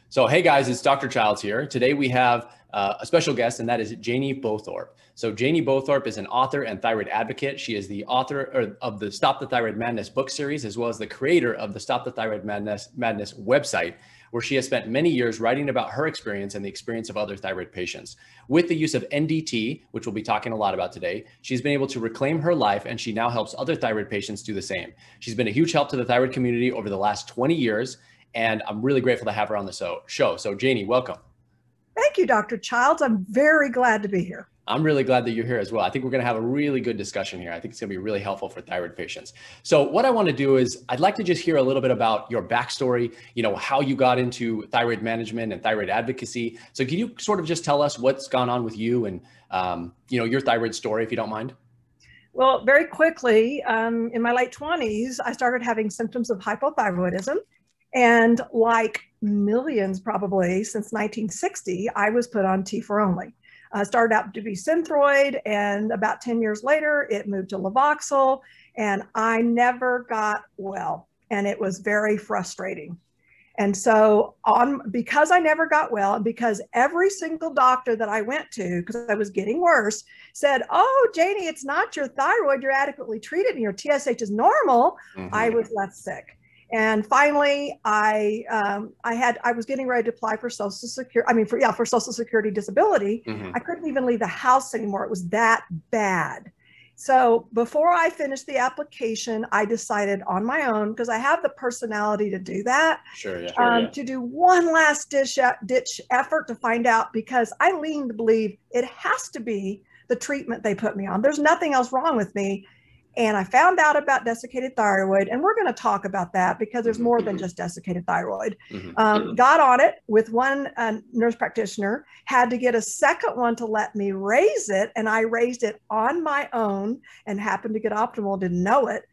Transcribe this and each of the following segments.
So, hey guys, it's Dr. Childs here. Today we have a special guest, and that is Janie Bowthorpe. So, Janie Bowthorpe is an author and thyroid advocate. She is the author of the Stop the Thyroid Madness book series, as well as the creator of the Stop the Thyroid Madness website, where she has spent many years writing about her experience and the experience of other thyroid patients. With the use of NDT, which we'll be talking a lot about today, she's been able to reclaim her life, and she now helps other thyroid patients do the same. She's been a huge help to the thyroid community over the last 20 years. And I'm really grateful to have her on the show. So Janie, welcome. Thank you, Dr. Childs. I'm very glad to be here. I'm really glad that you're here as well. I think we're going to have a really good discussion here. I think it's going to be really helpful for thyroid patients. So what I want to do is I'd like to just hear a little bit about your backstory, how you got into thyroid management and thyroid advocacy. So can you sort of just tell us what's gone on with you and, your thyroid story, if you don't mind? Well, very quickly, in my late 20s, I started having symptoms of hypothyroidism. And like millions probably since 1960, I was put on T4 only. Started out to be Synthroid, and about 10 years later, it moved to Levoxyl, and I never got well. And it was very frustrating. And so because I never got well, and because every single doctor that I went to, because I was getting worse, said, "Oh, Janie, it's not your thyroid, you're adequately treated and your TSH is normal," I was left sick. And finally, I was getting ready to apply for Social Security. For Social Security disability. I couldn't even leave the house anymore. It was that bad. So before I finished the application, I decided on my own, because I have the personality to do that, to do one last ditch effort to find out, because I lean to believe it has to be the treatment they put me on. There's nothing else wrong with me. And I found out about desiccated thyroid, and we're going to talk about that because there's more than just desiccated thyroid. Got on it with one nurse practitioner, had to get a second one to let me raise it, and I raised it on my own and happened to get optimal, didn't know it.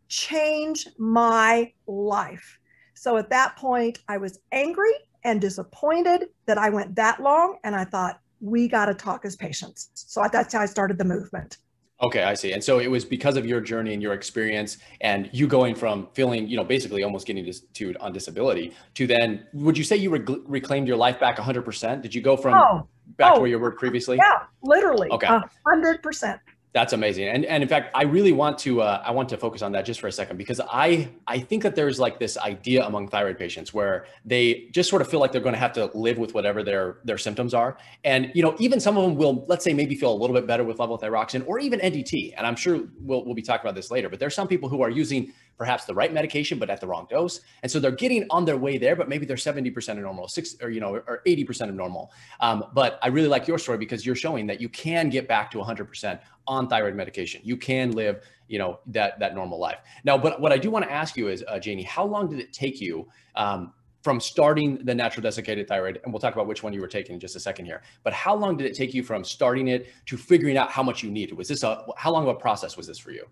Changed my life. So at that point, I was angry and disappointed that I went that long, and I thought, we got to talk as patients. So that's how I started the movement. Okay, I see. And so it was because of your journey and your experience and you going from feeling, basically almost getting on disability to then, would you say you reclaimed your life back 100%? Did you go from back to where you were previously? Yeah, literally. Okay. 100%. That's amazing. And in fact, I really want to focus on that just for a second, because I think that there's like this idea among thyroid patients where they just sort of feel like they're going to have to live with whatever their symptoms are. And, even some of them will, let's say, maybe feel a little bit better with levothyroxine or even NDT. And I'm sure we'll be talking about this later, but there's some people who are using perhaps the right medication, but at the wrong dose. And so they're getting on their way there, but maybe they're 70% of normal, or 80% of normal. But I really like your story because you're showing that you can get back to 100% on thyroid medication. You can live, that normal life. Now, but what I do want to ask you is, Janie, how long did it take you from starting the Natural Desiccated Thyroid? And we'll talk about which one you were taking in just a second here. But how long did it take you from starting it to figuring out how much you needed? How long of a process was this for you?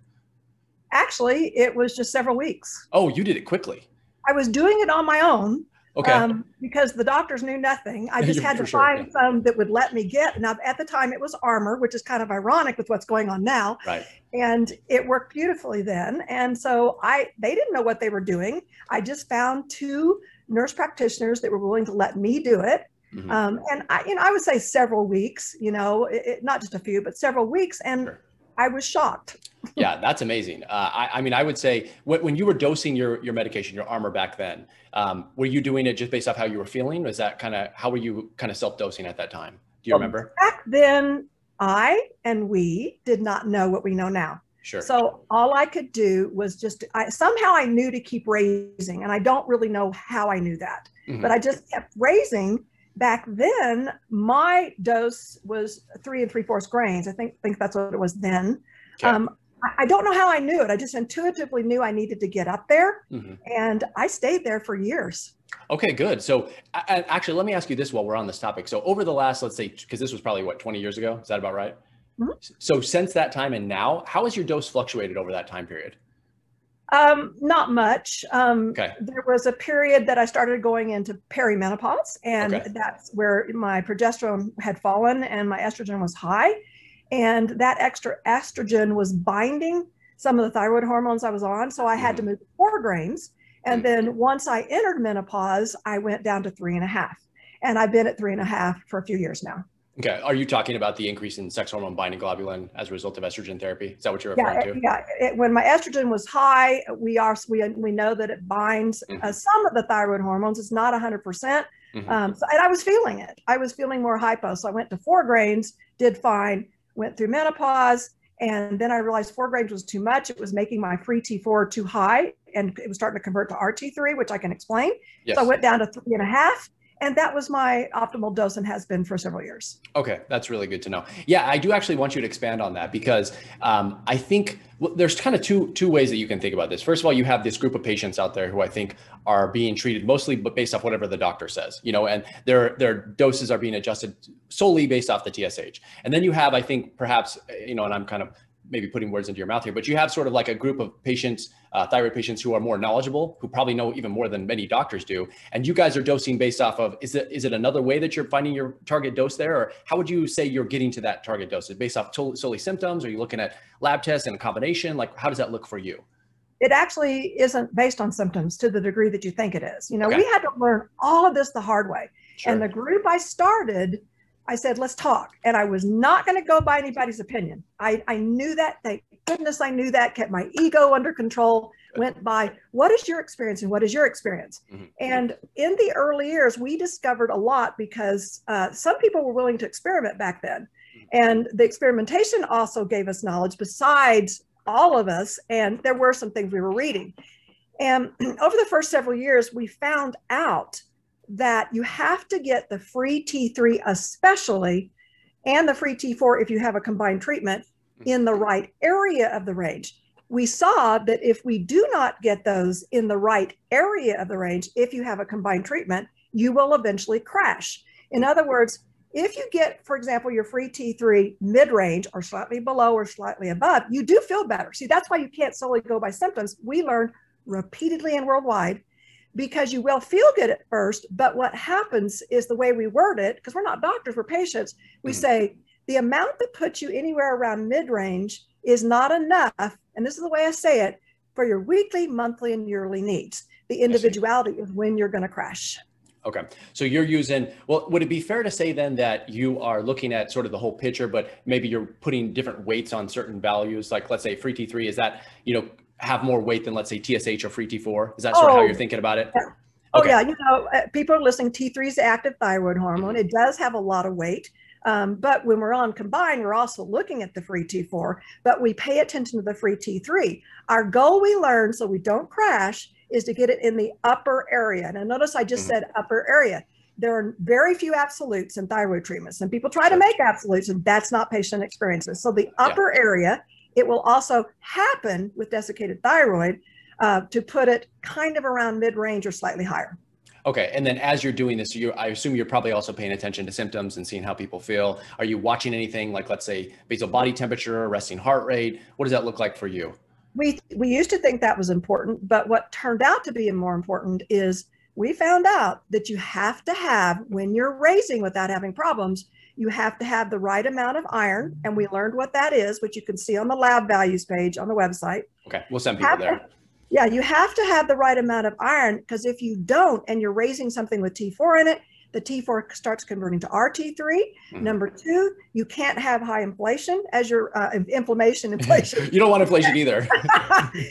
Actually, it was just several weeks. Oh, you did it quickly. I was doing it on my own. Okay. Because the doctors knew nothing. I just had to find some that would let me get. Now, at the time, it was Armour, which is kind of ironic with what's going on now. Right. And it worked beautifully then. And so they didn't know what they were doing. I just found 2 nurse practitioners that were willing to let me do it. And I would say several weeks. Not just a few, but several weeks. And I was shocked. Yeah, that's amazing. I would say when you were dosing your medication, your Armour back then, were you doing it just based off how you were feeling? Was that how were you kind of self-dosing at that time? Do you remember? Back then, we did not know what we know now. Sure. So all I could do was somehow I knew to keep raising, and I don't really know how I knew that, but I just kept raising. Back then, my dose was 3 3/4 grains. I think that's what it was then. Okay. I don't know how I knew it. I just intuitively knew I needed to get up there, and I stayed there for years. Okay, good. So actually, let me ask you this while we're on this topic. So over the last, let's say, because this was probably 20 years ago, is that about right? So since that time and now, how has your dose fluctuated over that time period? Not much. Okay. There was a period that I started going into perimenopause, and that's where my progesterone had fallen and my estrogen was high. And that extra estrogen was binding some of the thyroid hormones I was on. So I had to move to 4 grains. And then once I entered menopause, I went down to 3.5. And I've been at 3.5 for a few years now. Okay. Are you talking about the increase in sex hormone binding globulin as a result of estrogen therapy? Is that what you're referring to? Yeah. When my estrogen was high, we know that it binds some of the thyroid hormones. It's not 100%. And I was feeling it. I was feeling more hypo. So I went to 4 grains, did fine, went through menopause. And then I realized 4 grains was too much. It was making my free T4 too high, and it was starting to convert to RT3, which I can explain. Yes. So I went down to 3.5. And that was my optimal dose and has been for several years. Okay, that's really good to know. Yeah, I do actually want you to expand on that because I think there's kind of two ways that you can think about this. First of all, you have this group of patients out there who I think are being treated mostly based off whatever the doctor says, and their doses are being adjusted solely based off the TSH. And then you have, I think, perhaps, and I'm kind of maybe putting words into your mouth here, but you have sort of like a group of patients, thyroid patients who are more knowledgeable, who probably know even more than many doctors do. And you guys are dosing based off of, is it another way that you're finding your target dose there? Or how would you say you're getting to that target dose? Is it based off solely symptoms? Are you looking at lab tests and a combination? Like, how does that look for you? It actually isn't based on symptoms to the degree that you think it is. We had to learn all of this the hard way. Sure. And the group I started, I said, let's talk. And I was not going to go by anybody's opinion. I knew that. Thank goodness I knew that, kept my ego under control, went by, what is your experience and what is your experience? And in the early years, we discovered a lot because some people were willing to experiment back then. And the experimentation also gave us knowledge besides all of us. And there were some things we were reading. And over the first several years, we found out that you have to get the free T3 especially, and the free T4 if you have a combined treatment, in the right area of the range. We saw that if we do not get those in the right area of the range, if you have a combined treatment, you will eventually crash. In other words, if you get, for example, your free T3 mid-range or slightly below or slightly above, you do feel better. See, that's why you can't solely go by symptoms. We learned repeatedly and worldwide, because you will feel good at first, but what happens is the way we word it, because we're not doctors, we're patients, we say the amount that puts you anywhere around mid-range is not enough, and this is the way I say it, for your weekly, monthly, and yearly needs. The individuality is when you're going to crash. Okay. So you're using, well, would it be fair to say then that you are looking at sort of the whole picture, but maybe you're putting different weights on certain values? Like, let's say free T3, is that, have more weight than, let's say, TSH or free T4? Is that sort of how you're thinking about it? Yeah. Okay. Oh yeah. People are listening, T3 is the active thyroid hormone. It does have a lot of weight. But when we're on combined, we're also looking at the free T4, but we pay attention to the free T3. Our goal, we learned, so we don't crash, is to get it in the upper area. And notice I just said upper area. There are very few absolutes in thyroid treatments, and people try to make absolutes, and that's not patient experiences. So the upper area, it will also happen with desiccated thyroid to put it kind of around mid-range or slightly higher. Okay. And then as you're doing this, I assume you're probably also paying attention to symptoms and seeing how people feel. Are you watching anything like, let's say, basal body temperature, resting heart rate? What does that look like for you? We used to think that was important, but what turned out to be more important is we found out that you have to have, when you're raising without having problems, you have to have the right amount of iron. And we learned what that is, which you can see on the lab values page on the website. Okay. We'll send people there. Yeah, you have to have the right amount of iron, because if you don't, and you're raising something with T4 in it, the T4 starts converting to RT3. Number 2, you can't have high inflation as your inflammation. You don't want inflation either.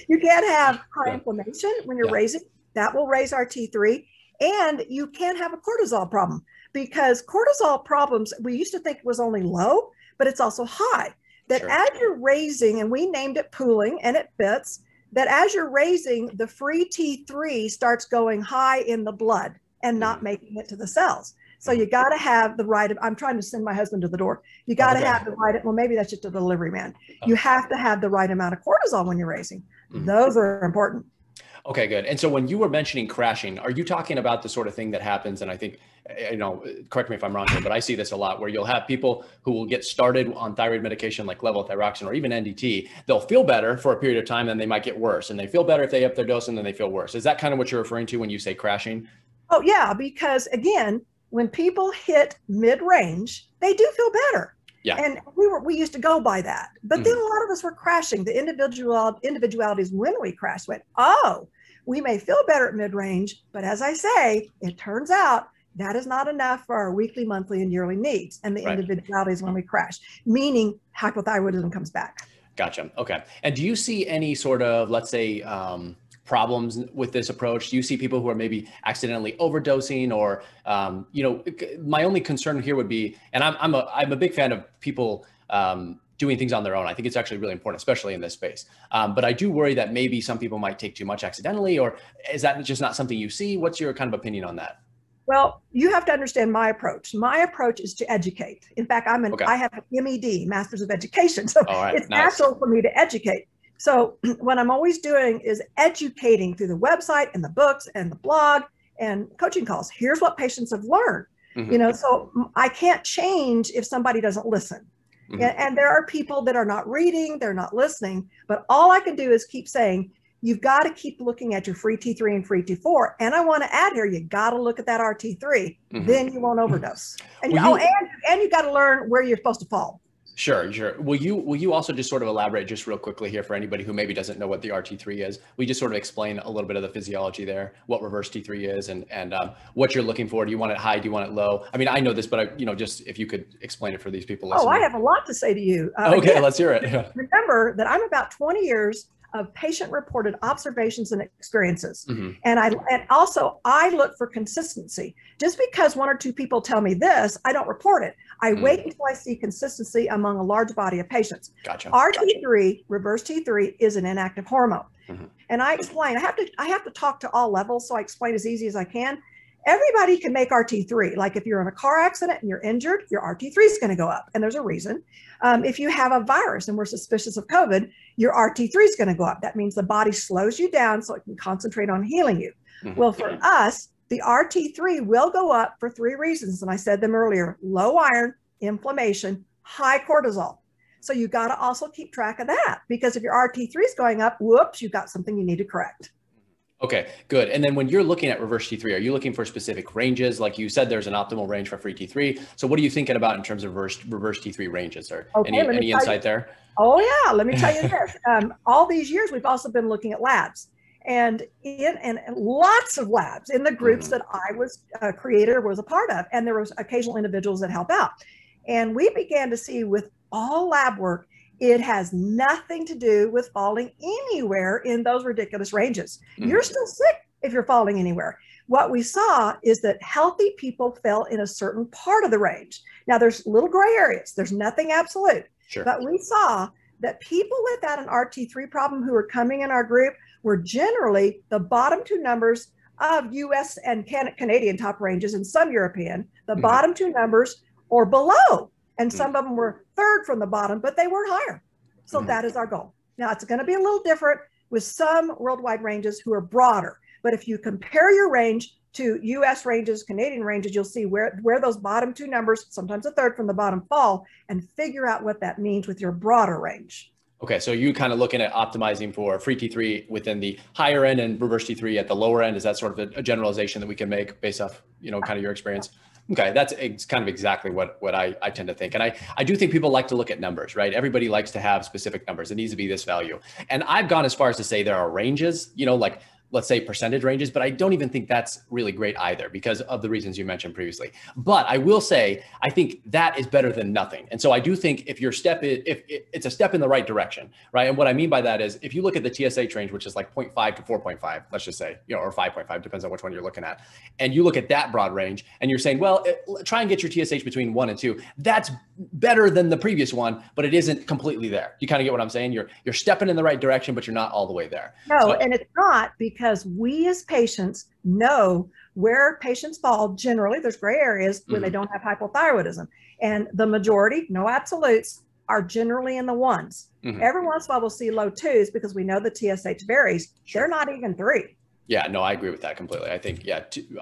You can't have high inflammation when you're raising. That will raise RT3. And you can't have a cortisol problem, because cortisol problems, we used to think was only low, but it's also high. That as you're raising, and we named it pooling, and it fits, that as you're raising, the free T3 starts going high in the blood and not making it to the cells. So you got to have the right, I'm trying to send my husband to the door. You got to have the right, well, maybe that's just a delivery man. You have to have the right amount of cortisol when you're raising. Those are important. Okay, good. And so when you were mentioning crashing, are you talking about the sort of thing that happens? And I think, correct me if I'm wrong here, but I see this a lot, where you'll have people who will get started on thyroid medication like levothyroxine or even NDT. They'll feel better for a period of time, and they might get worse. And they feel better if they up their dose, and then they feel worse. Is that kind of what you're referring to when you say crashing? Oh yeah, because again, when people hit mid-range, they do feel better. Yeah. And we used to go by that. But then a lot of us were crashing. The individualities when we crashed went, oh, We may feel better at mid-range, but as I say, it turns out that is not enough for our weekly, monthly, and yearly needs. And the individuality is when we crash, meaning hypothyroidism comes back. Gotcha. Okay. And do you see any sort of, let's say, problems with this approach? Do you see people who are maybe accidentally overdosing, or, my only concern here would be, and I'm a big fan of people doing things on their own. I think it's actually really important, especially in this space. But I do worry that maybe some people might take too much accidentally, or is that just not something you see? What's your kind of opinion on that? Well, you have to understand my approach. My approach is to educate. In fact, I have an MED, Masters of Education. So it's natural for me to educate. So what I'm always doing is educating through the website and the books and the blog and coaching calls. Here's what patients have learned. So I can't change if somebody doesn't listen. And there are people that are not reading, they're not listening, but all I can do is keep saying, you've got to keep looking at your free T3 and free T4. And I want to add here, you got to look at that RT3, then you won't overdose. And you got to learn where you're supposed to fall. Sure. Will you also just sort of elaborate just real quickly here for anybody who maybe doesn't know what the RT3 is? We just sort of explain a little bit of the physiology there, what reverse T3 is, and what you're looking for. Do you want it high? Do you want it low? I mean, I know this, but just if you could explain it for these people listening. Oh, I have a lot to say to you. Okay, let's hear it. Yeah. Remember that I'm about 20 years of patient-reported observations and experiences. And also I look for consistency. Just because one or two people tell me this, I don't report it. I wait until I see consistency among a large body of patients. Gotcha. RT3, reverse T3, is an inactive hormone. And I explain, I have to talk to all levels, so I explain as easy as I can. Everybody can make RT3. Like if you're in a car accident and you're injured, your RT3 is going to go up. And there's a reason. If you have a virus and we're suspicious of COVID, your RT3 is going to go up. That means the body slows you down so it can concentrate on healing you. Well, for us, the RT3 will go up for 3 reasons. And I said them earlier: low iron, inflammation, high cortisol. So you got to also keep track of that, because if your RT3 is going up, whoops, you've got something you need to correct. Okay, good. And then when you're looking at reverse T3, are you looking for specific ranges? Like you said, there's an optimal range for free T3. So what are you thinking about in terms of reverse T3 ranges? Or any insight there? Oh yeah, let me tell you this. All these years, we've also been looking at labs, and lots of labs in the groups that I was a creator, was a part of, and there was occasional individuals that help out. And we began to see with all lab work, it has nothing to do with falling anywhere in those ridiculous ranges. You're still sick if you're falling anywhere. What we saw is that healthy people fell in a certain part of the range. Now there's little gray areas. There's nothing absolute. Sure. But we saw that people without an RT3 problem who were coming in our group were generally the bottom 2 numbers of US and Canadian top ranges, and some European, the bottom 2 numbers or below. And some of them were third from the bottom, but they weren't higher. So that is our goal. Now it's going to be a little different with some worldwide ranges who are broader. But if you compare your range to US ranges, Canadian ranges, you'll see where those bottom 2 numbers, sometimes a third from the bottom, fall, and figure out what that means with your broader range. Okay, so you kind of looking at optimizing for free T3 within the higher end and reverse T3 at the lower end. Is that sort of a generalization that we can make based off, kind of your experience? Okay, it's kind of exactly what I tend to think. And I do think people like to look at numbers, right? Everybody likes to have specific numbers. It needs to be this value. And I've gone as far as to say there are ranges, like let's say percentage ranges, but I don't even think that's really great either because of the reasons you mentioned previously. But I will say, I think that is better than nothing. And so I do think if it's a step in the right direction, right? And what I mean by that is if you look at the TSH range, which is like 0.5 to 4.5, let's just say, or 5.5, depends on which one you're looking at. And you look at that broad range and you're saying, well, try and get your TSH between 1 and 2. That's better than the previous one, but it isn't completely there. You kind of get what I'm saying? You're stepping in the right direction, but you're not all the way there. No, and it's not, because we as patients know where patients fall. Generally, there's gray areas when they don't have hypothyroidism. And the majority, no absolutes, are generally in the 1s. Every once in a while, we'll see low 2s because we know the TSH varies. Sure. They're not even 3. Yeah, no, I agree with that completely. I think,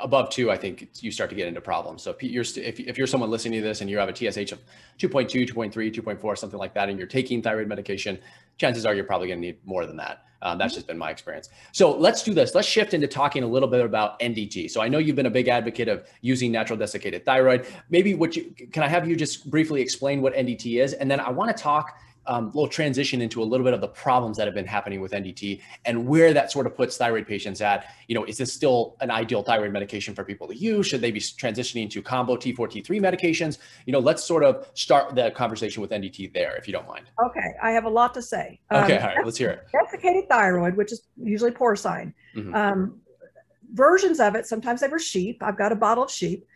above 2, I think you start to get into problems. So if you're someone listening to this and you have a TSH of 2.2, 2.3, 2.4, something like that, and you're taking thyroid medication, chances are you're probably going to need more than that. That's just been my experience. So let's do this. Let's shift into talking a little bit about NDT. So I know you've been a big advocate of using natural desiccated thyroid. Maybe can I have you just briefly explain what NDT is? And then I want to talk little transition into a little bit of the problems that have been happening with NDT and where that sort of puts thyroid patients at. You know, is this still an ideal thyroid medication for people to use? Should they be transitioning to combo T4, T3 medications? You know, let's sort of start the conversation with NDT there, if you don't mind. Okay, I have a lot to say. Okay, all right, let's hear it. Desiccated thyroid, which is usually porcine. Versions of it, sometimes they were sheep. I've got a bottle of sheep.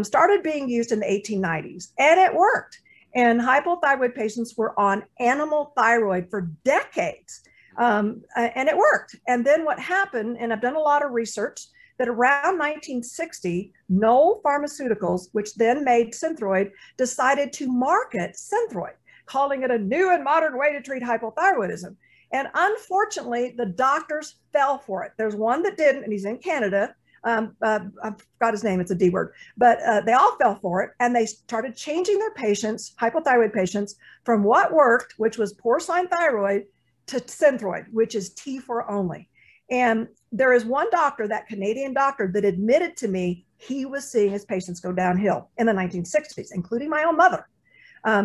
Started being used in the 1890s, and it worked. And hypothyroid patients were on animal thyroid for decades, and it worked. And then what happened, and I've done a lot of research, that around 1960, Knoll Pharmaceuticals, which then made Synthroid, decided to market Synthroid, calling it a new and modern way to treat hypothyroidism. And unfortunately, the doctors fell for it. There's one that didn't, and he's in Canada. I forgot his name, it's a D word, but they all fell for it, and they started changing their patients, hypothyroid patients, from what worked, which was porcine thyroid, to Synthroid, which is T4 only. And there is one doctor, that Canadian doctor, that admitted to me he was seeing his patients go downhill in the 1960s, including my own mother.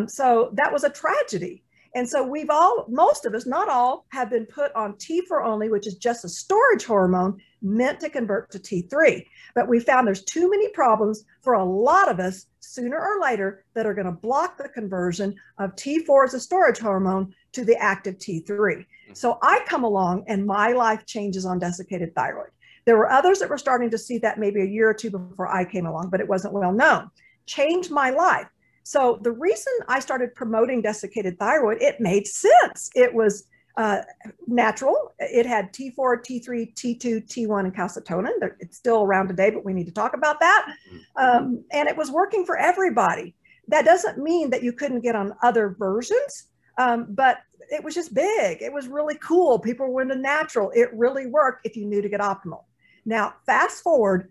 So that was a tragedy. And so we've all, most of us, not all, have been put on T4 only, which is just a storage hormone meant to convert to T3. But we found there's too many problems for a lot of us sooner or later that are going to block the conversion of T4 as a storage hormone to the active T3. So I come along and my life changes on desiccated thyroid. There were others that were starting to see that maybe a year or two before I came along, but it wasn't well known. Changed my life. So the reason I started promoting desiccated thyroid, it made sense. It was natural. It had T4, T3, T2, T1, and calcitonin. It's still around today, but we need to talk about that. And it was working for everybody. That doesn't mean that you couldn't get on other versions, but it was just big. It was really cool. People were into natural. It really worked if you knew to get optimal. Now, fast forward,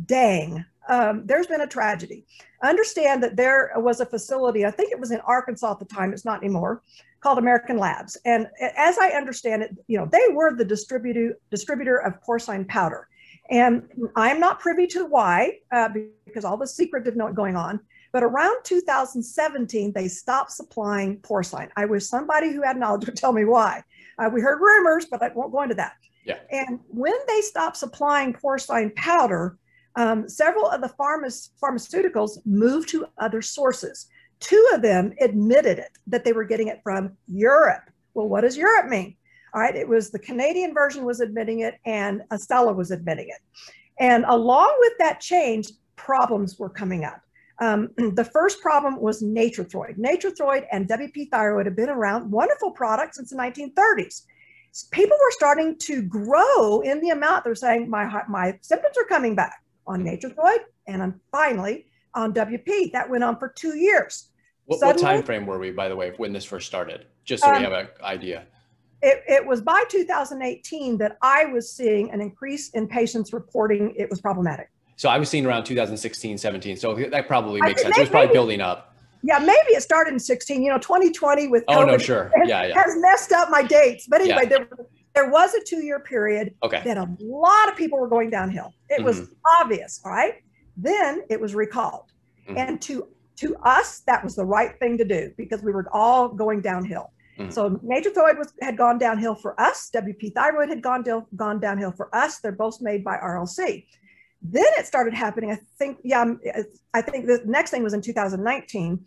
dang. There's been a tragedy. Understand that there was a facility, I think it was in Arkansas at the time, it's not anymore, called American Labs. And as I understand it, you know, they were the distributor of porcine powder. And I'm not privy to why, because all the secret didn't know what's going on. But around 2017, they stopped supplying porcine. I wish somebody who had knowledge would tell me why. We heard rumors, but I won't go into that. Yeah. And when they stopped supplying porcine powder, several of the pharmaceuticals moved to other sources. Two of them admitted it, that they were getting it from Europe. Well, what does Europe mean? All right, it was the Canadian version was admitting it, and Estella was admitting it. And along with that change, problems were coming up. The first problem was Natrethroid. Natrethroid and WP thyroid have been around, wonderful products since the 1930s. People were starting to grow in the amount. They're saying, my symptoms are coming back on Natrethroid, and I'm finally on WP. That went on for 2 years. What time frame were we, by the way, when this first started? Just so we have an idea. It was by 2018 that I was seeing an increase in patients reporting it was problematic. So I was seeing around 2016, 17. So that probably makes sense. It was probably building up. Yeah, maybe it started in 16. You know, 2020 with COVID, oh, no, sure. Has messed up my dates. But anyway, there was a 2-year period that a lot of people were going downhill. It was obvious, all right? Then it was recalled. And to us, that was the right thing to do because we were all going downhill. So Natrethroid had gone downhill for us. WP thyroid had gone downhill for us. They're both made by RLC. Then it started happening. I think the next thing was in 2019.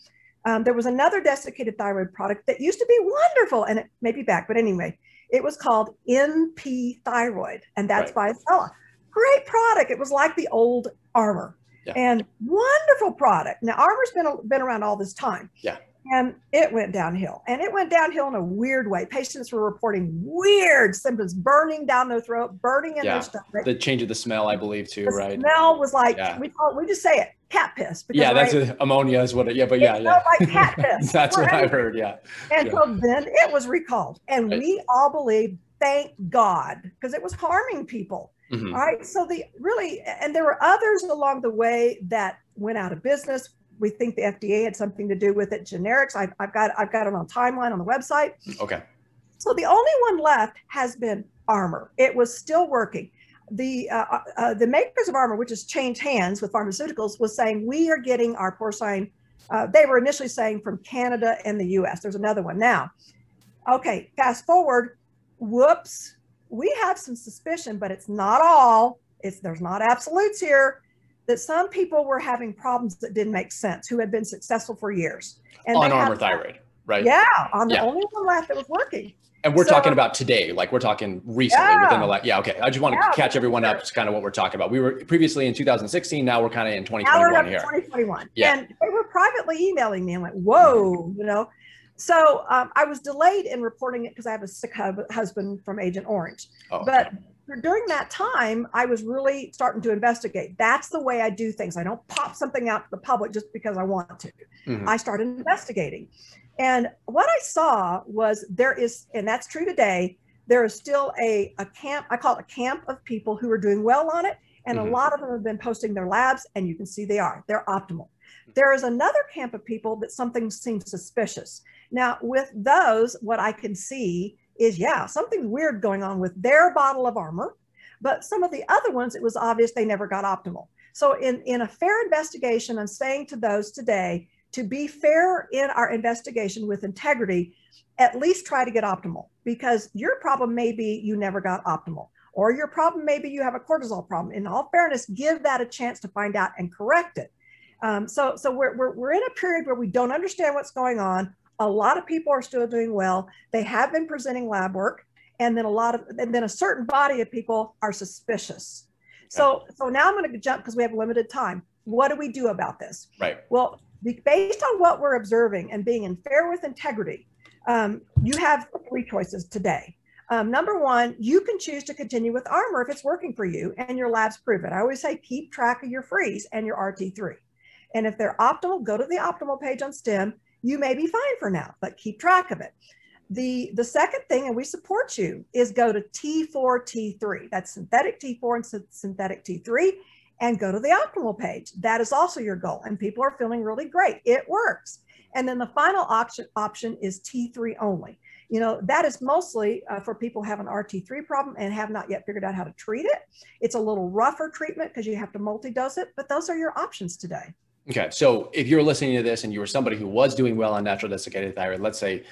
There was another desiccated thyroid product that used to be wonderful, and it may be back, but anyway, it was called NP thyroid, and that's by Estella. Great product. It was like the old Armor, and wonderful product. Now Armor's been around all this time. Yeah. And it went downhill, and it went downhill in a weird way. Patients were reporting weird symptoms, burning down their throat, burning in their stomach. The change of the smell, I believe, too, right? The smell was like, we just say it, cat piss. Because, that's ammonia is what it, it smelled like cat piss. That's what I heard, And so then it was recalled, and we all believed, thank God, because it was harming people. All right, so and there were others along the way that went out of business. We think the FDA had something to do with it. Generics, I've got it on timeline on the website. Okay. So the only one left has been Armor. It was still working. The makers of Armor, which has changed hands with pharmaceuticals, was saying we are getting our porcine They were initially saying from Canada and the US. There's another one now. Okay, fast forward, whoops. We have some suspicion, but it's not all. There's not absolutes here, that some people were having problems that didn't make sense, who had been successful for years. And on Armour Thyroid, right? Yeah, on the only one left that was working. And we're talking about today, like we're talking recently within the last, okay. I just want to catch everyone up to kind of what we're talking about. We were previously in 2016, now we're kind of in 2021 here. 2021. Yeah. And they were privately emailing me and like, whoa, you know. So I was delayed in reporting it because I have a sick husband from Agent Orange. But during that time, I was really starting to investigate. That's the way I do things. I don't pop something out to the public just because I want to. I started investigating. And what I saw was there is, and that's true today, there is still a camp, I call it a camp of people who are doing well on it. And a lot of them have been posting their labs, and you can see they're optimal. There is another camp of people that something seems suspicious. Now with those, what I can see is, something weird going on with their bottle of Armour, but some of the other ones, it was obvious they never got optimal. So in a fair investigation, I'm saying to those today, to be fair in our investigation with integrity, at least try to get optimal, because your problem may be you never got optimal, or your problem may be you have a cortisol problem. In all fairness, give that a chance to find out and correct it. So we're in a period where we don't understand what's going on. A lot of people are still doing well. They have been presenting lab work, and then a certain body of people are suspicious. So now I'm going to jump because we have limited time. What do we do about this? Right. Well, based on what we're observing and being in fair with integrity, you have three choices today. Number one, you can choose to continue with Armour if it's working for you and your labs prove it. I always say keep track of your freeze and your RT3. And if they're optimal, go to the optimal page on STEM. You may be fine for now, but keep track of it. The second thing, and we support you, is go to T4, T3. That's synthetic T4 and synthetic T3, and go to the optimal page. That is also your goal, and people are feeling really great. It works. And then the final option is T3 only. You know, that is mostly for people who have an RT3 problem and have not yet figured out how to treat it. It's a little rougher treatment because you have to multi-dose it, but those are your options today. Okay, so if you're listening to this and you were somebody who was doing well on natural desiccated thyroid, let's say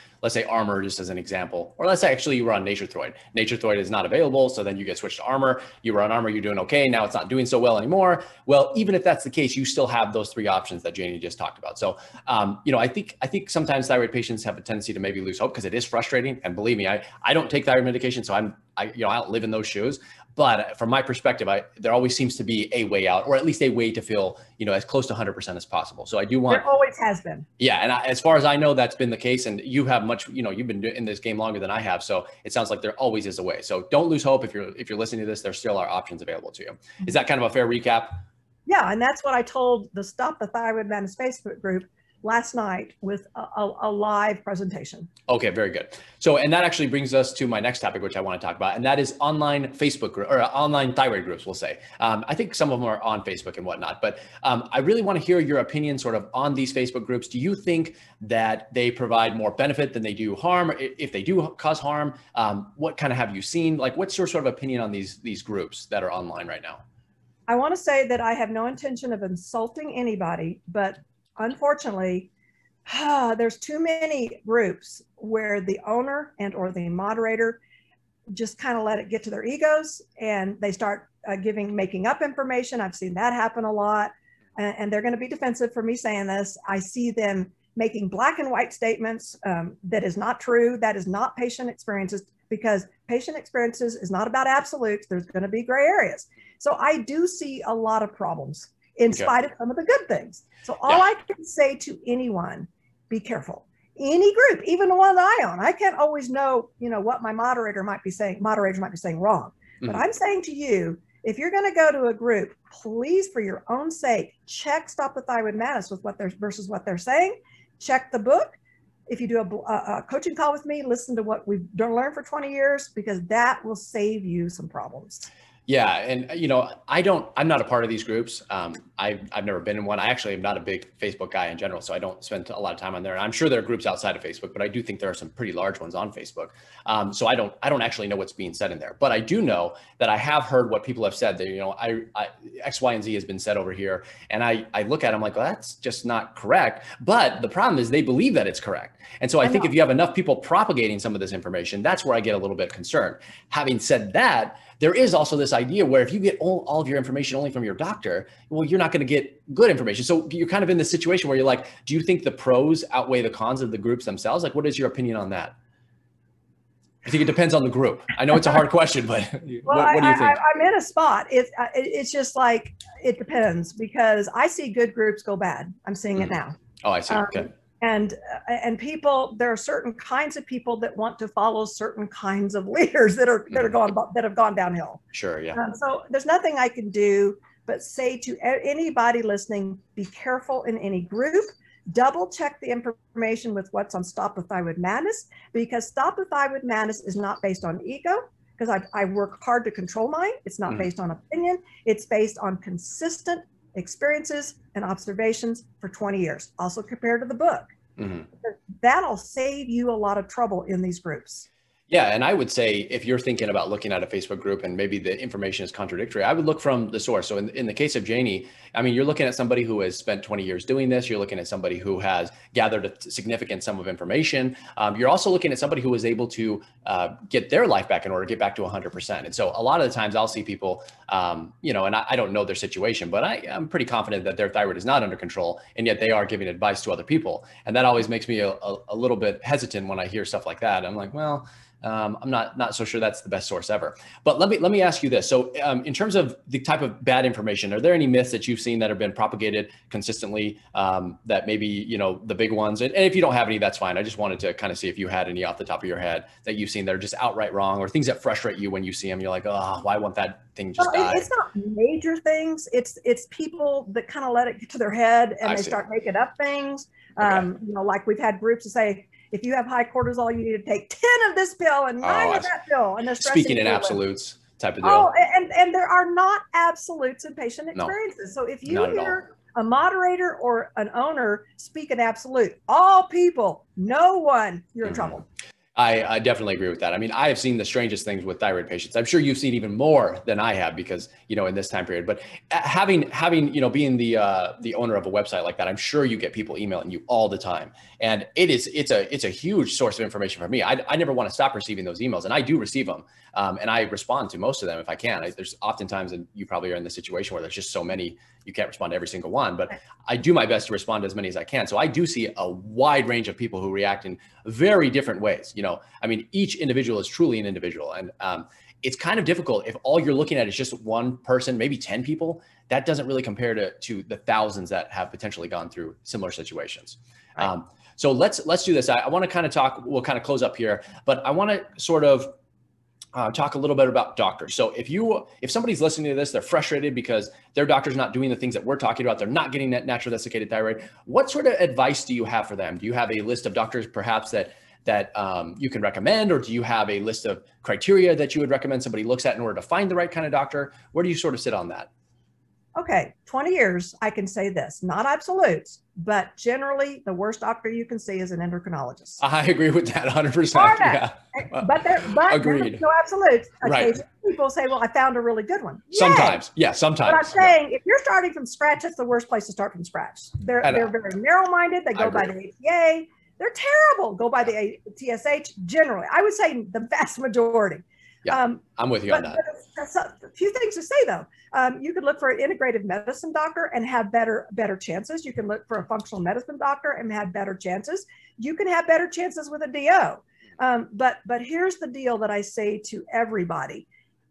Armour just as an example, or let's say actually you were on Nature-Throid. Nature-Throid is not available, so then you get switched to Armour. You were on Armour, you're doing okay, now it's not doing so well anymore. Well, even if that's the case, you still have those three options that Janie just talked about. So, you know, I think sometimes thyroid patients have a tendency to maybe lose hope because it is frustrating. And believe me, I don't take thyroid medication, so I don't live in those shoes. But from my perspective, there always seems to be a way out, or at least a way to feel, you know, as close to 100% as possible. So I do want. There always has been. Yeah, and as far as I know, that's been the case. And you have much, you know, you've been in this game longer than I have. So it sounds like there always is a way. So don't lose hope. If you're listening to this, there still are options available to you. Is that kind of a fair recap? Yeah, and that's what I told the Stop the Thyroid Madness Facebook group last night with a live presentation. Okay, very good. So, and that actually brings us to my next topic, which I want to talk about, and that is online Facebook group or online thyroid groups, we'll say. I think some of them are on Facebook and whatnot, but I really want to hear your opinion sort of on these Facebook groups. Do you think that they provide more benefit than they do harm? If they do cause harm, what kind of have you seen? Like, what's your sort of opinion on these groups that are online right now? I want to say that I have no intention of insulting anybody, but unfortunately, there's too many groups where the owner and or the moderator just kind of let it get to their egos and they start making up information. I've seen that happen a lot, and they're going to be defensive for me saying this. I see them making black and white statements that is not true. That is not patient experiences, because patient experiences is not about absolutes. There's going to be gray areas. So I do see a lot of problems in spite of some of the good things. So all I can say to anyone, be careful. Any group, even the one that I own, I can't always know, you know, what my moderators might be saying wrong. But I'm saying to you, if you're going to go to a group, please, for your own sake, check Stop the Thyroid Madness with versus what they're saying. Check the book. If you do a coaching call with me, listen to what we've learned for 20 years, because that will save you some problems. Yeah. And, I'm not a part of these groups. I've never been in one. I actually am not a big Facebook guy in general, so I don't spend a lot of time on there. And I'm sure there are groups outside of Facebook, but I do think there are some pretty large ones on Facebook. So I don't actually know what's being said in there, but I do know that I have heard what people have said that, X, Y, and Z has been said over here. And I look at them like, well, that's just not correct. But the problem is they believe that it's correct. And so I think if you have enough people propagating some of this information, that's where I get a little bit concerned. Having said that, there is also this idea where if you get all of your information only from your doctor, well, you're not going to get good information. So you're kind of in this situation where you're like, do you think the pros outweigh the cons of the groups themselves? Like, what is your opinion on that? I think it depends on the group. I know it's a hard question, but what do you think? I'm in a spot. It's just like, it depends, because I see good groups go bad. I'm seeing it now. Oh, I see. Okay. And people, there are certain kinds of people that want to follow certain kinds of leaders that have gone downhill. Sure, yeah. So there's nothing I can do but say to anybody listening, be careful in any group. Double check the information with what's on Stop the Thyroid Madness, because Stop the Thyroid Madness is not based on ego, because I work hard to control mine. It's not based on opinion. It's based on consistent experiences and observations for 20 years, also compared to the book. That'll save you a lot of trouble in these groups. Yeah. And I would say, if you're thinking about looking at a Facebook group and maybe the information is contradictory, I would look from the source. So in the case of Janie, I mean, you're looking at somebody who has spent 20 years doing this. You're looking at somebody who has gathered a significant sum of information. You're also looking at somebody who was able to get their life back in order, get back to 100%. And so a lot of the times I'll see people, and I don't know their situation, but I'm pretty confident that their thyroid is not under control, and yet they are giving advice to other people. And that always makes me a little bit hesitant when I hear stuff like that. I'm like, well, I'm not so sure that's the best source ever. But let me ask you this. So in terms of the type of bad information, are there any myths that you've seen that have been propagated consistently, that maybe, the big ones, and if you don't have any, that's fine. I just wanted to kind of see if you had any off the top of your head that you've seen that are just outright wrong, or things that frustrate you when you see them. You're like, oh, why won't that thing just die? It's not major things. It's people that kind of let it get to their head and they start making up things. Okay. Like we've had groups that say, if you have high cortisol, you need to take 10 of this pill and 9 of that pill. And they're speaking in absolutes type of deal. Oh, and there are not absolutes in patient experiences. No, so if you hear a moderator or an owner speak an absolute, all people, no one, you're in trouble. I definitely agree with that. I mean, I have seen the strangest things with thyroid patients. I'm sure you've seen even more than I have, because, in this time period, but having, being the owner of a website like that, I'm sure you get people emailing you all the time. And it's a huge source of information for me. I never want to stop receiving those emails, and I do receive them. And I respond to most of them if I can. There's oftentimes, and you probably are in the situation where there's just so many, you can't respond to every single one, but I do my best to respond to as many as I can. So I do see a wide range of people who react in very different ways. I mean, each individual is truly an individual. And it's kind of difficult if all you're looking at is just one person, maybe 10 people. That doesn't really compare to the thousands that have potentially gone through similar situations. Right. So let's do this. I want to kind of talk, we'll kind of close up here, but I want to sort of talk a little bit about doctors. So if somebody's listening to this, they're frustrated because their doctor's not doing the things that we're talking about, they're not getting that natural desiccated thyroid. What sort of advice do you have for them? Do you have a list of doctors perhaps that you can recommend, or do you have a list of criteria that you would recommend somebody looks at in order to find the right kind of doctor? Where do you sort of sit on that? Okay, 20 years, I can say this, not absolutes, but generally the worst doctor you can see is an endocrinologist. I agree with that 100%. Yeah. But agreed. No absolutes. Right. People say, well, I found a really good one. Sometimes. Yeah, sometimes. But I'm saying, if you're starting from scratch, that's the worst place to start from scratch. They're very narrow-minded. They go by the ATA. They're terrible. Go by the TSH generally. I would say the vast majority. Yeah, I'm with you on that. A few things to say though. You could look for an integrative medicine doctor and have better chances. You can look for a functional medicine doctor and have better chances. You can have better chances with a DO. But here's the deal that I say to everybody.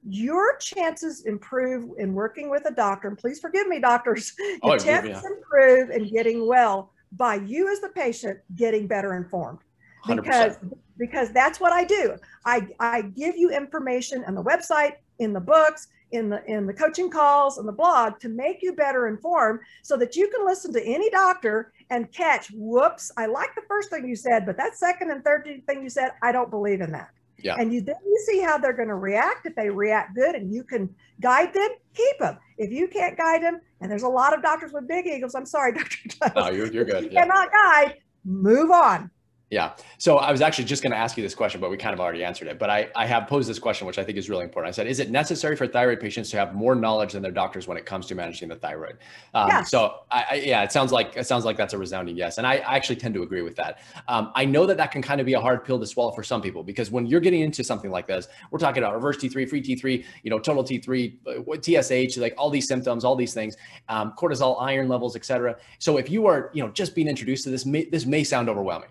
Your chances improve in working with a doctor, and please forgive me, doctors, your chances improve in getting well by you as the patient getting better informed. 100%. Because that's what I do. I give you information on the website, in the books, in the coaching calls, and the blog to make you better informed so that you can listen to any doctor and catch, whoops, I like the first thing you said, but that second and third thing you said, I don't believe in that. Yeah. And then you see how they're going to react. If they react good and you can guide them, keep them. If you can't guide them, and there's a lot of doctors with big egos, I'm sorry, Dr. Giles, No, you're good. You cannot guide, move on. Yeah. So I was actually just going to ask you this question, but we kind of already answered it. But I have posed this question, which I think is really important. I said, is it necessary for thyroid patients to have more knowledge than their doctors when it comes to managing the thyroid? Yes. So yeah, it sounds like that's a resounding yes. And I actually tend to agree with that. I know that can kind of be a hard pill to swallow for some people, because when you're getting into something like this, we're talking about reverse T3, free T3, total T3, TSH, like all these symptoms, all these things, cortisol, iron levels, et cetera. So if you are, just being introduced to this, this may sound overwhelming.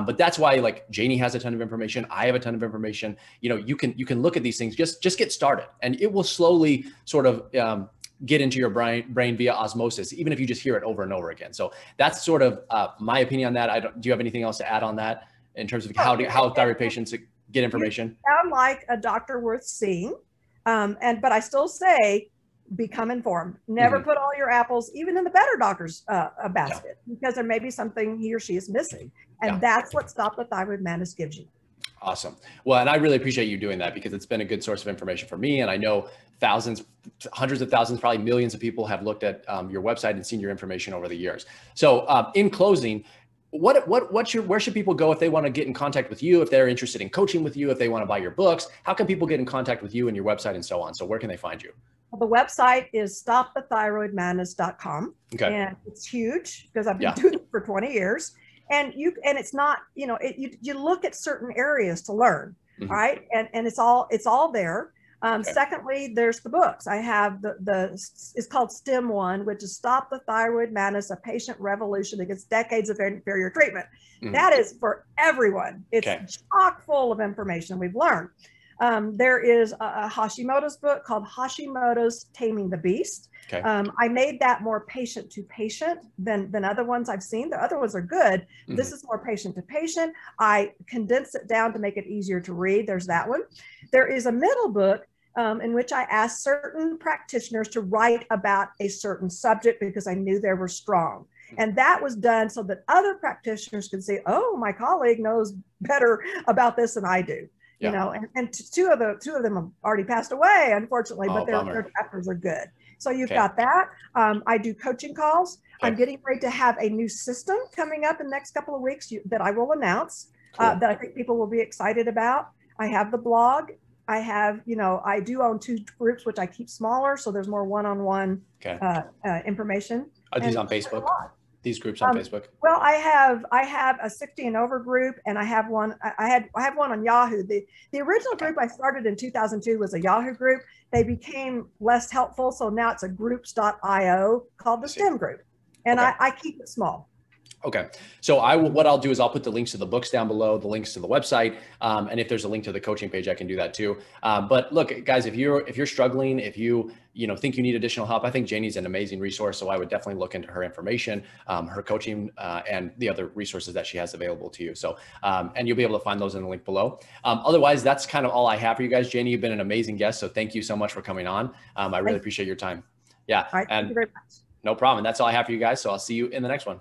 But that's why, like, Janie has a ton of information. I have a ton of information. You can look at these things, just get started, and it will slowly sort of get into your brain via osmosis, even if you just hear it over and over again. So that's sort of my opinion on that. Do you have anything else to add on that in terms of how thyroid patients get information? You sound like a doctor worth seeing. But I still say, become informed. Never put all your apples, even in the better doctor's basket, because there may be something he or she is missing. And that's what Stop the Thyroid Madness gives you. Awesome. Well, and I really appreciate you doing that, because it's been a good source of information for me. And I know thousands, hundreds of thousands, probably millions of people have looked at your website and seen your information over the years. So in closing, where should people go if they want to get in contact with you, if they're interested in coaching with you, if they want to buy your books? How can people get in contact with you and your website and so on? So where can they find you? Well, the website is stopthethyroidmadness.com. Okay. And it's huge because I've been doing it for 20 years. And it's not, you look at certain areas to learn, right? And it's all there. Secondly, there's the books. I have it's called STEM 1, which is Stop the Thyroid Madness, a Patient Revolution Against Decades of Inferior Treatment. That is for everyone. It's chock full of information we've learned. There is a Hashimoto's book called Hashimoto's Taming the Beast. Okay. I made that more patient to patient than other ones I've seen. The other ones are good. This is more patient to patient. I condensed it down to make it easier to read. There's that one. There is a middle book in which I asked certain practitioners to write about a certain subject because I knew they were strong. And that was done so that other practitioners could say, oh, my colleague knows better about this than I do. And two of them have already passed away, unfortunately, but their chapters are good. So you've got that. I do coaching calls. I'm getting ready to have a new system coming up in the next couple of weeks that I will announce that I think people will be excited about. I have the blog. I have, I do own 2 groups, which I keep smaller. So there's more one-on-one information. Are these on Facebook? These groups on Facebook? Well, I have a 60 and over group, and I have one. I have one on Yahoo. The original group I started in 2002 was a Yahoo group. They became less helpful, so now it's a groups.io called the STEM group, and I keep it small. Okay. So what I'll do is I'll put the links to the books down below, the links to the website. And if there's a link to the coaching page, I can do that too. But look, guys, if you're struggling, if you think you need additional help, I think Janie's an amazing resource. So I would definitely look into her information, her coaching, and the other resources that she has available to you. So, and you'll be able to find those in the link below. Otherwise, that's kind of all I have for you guys. Janie, you've been an amazing guest. So thank you so much for coming on. I really appreciate your time. Yeah. All right, thank you very much. No problem. And that's all I have for you guys. So I'll see you in the next one.